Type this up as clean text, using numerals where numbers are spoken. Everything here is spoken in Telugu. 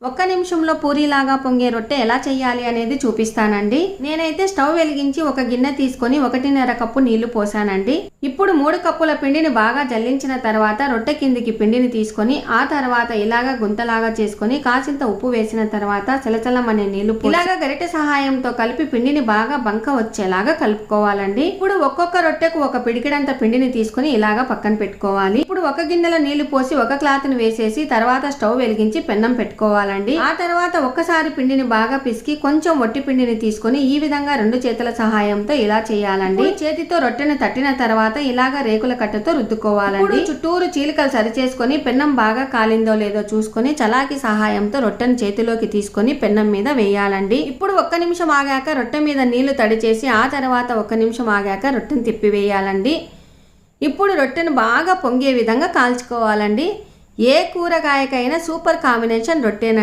ఒక్క నిమిషంలో పూరీలాగా పొంగే రొట్టె ఎలా చేయాలి అనేది చూపిస్తానండి. నేనైతే స్టవ్ వెలిగించి ఒక గిన్నె తీసుకొని 1.5 కప్పు నీళ్లు పోసానండి. ఇప్పుడు 3 కప్పుల పిండిని బాగా జల్లించిన తర్వాత రొట్టె కిందికి పిండిని తీసుకొని ఆ తర్వాత ఇలాగా గుంతలాగా చేసుకొని కాసింత ఉప్పు వేసిన తర్వాత చలచలమనే నీళ్లు ఇలాగా గరిటె సహాయంతో కలిపి పిండిని బాగా బంక వచ్చేలాగా కలుపుకోవాలండి. ఇప్పుడు ఒక్కొక్క రొట్టెకు ఒక పిడికిడంత పిండిని తీసుకొని ఇలాగా పక్కన పెట్టుకోవాలి. ఇప్పుడు ఒక గిన్నెలో నీళ్లు పోసి ఒక క్లాత్ ని వేసేసి తర్వాత స్టవ్ వెలిగించి పెన్నం పెట్టుకోవాలి. ఆ తర్వాత ఒక్కసారి పిండిని బాగా పిసికి కొంచెం వట్టి పిండిని తీసుకొని ఈ విధంగా 2 చేతుల సహాయంతో ఇలా చేయాలండి. చేతితో రొట్టెను తట్టిన తర్వాత ఇలాగా రేకుల కట్టతో రుద్దుకోవాలండి. చుట్టూరు చీలికలు సరి చేసుకొని పెన్నం బాగా కాలిందో లేదో చూసుకొని చలాకి సహాయంతో రొట్టెను చేతిలోకి తీసుకొని పెన్నం మీద వేయాలండి. ఇప్పుడు 1 నిమిషం ఆగాక రొట్టె మీద నీళ్లు తడి చేసి ఆ తర్వాత 1 నిమిషం ఆగాక రొట్టెను తిప్పి వేయాలండి. ఇప్పుడు రొట్టెను బాగా పొంగే విధంగా కాల్చుకోవాలండి. ఏ కూరగాయకైనా సూపర్ కాంబినేషన్ రొట్టెనండి.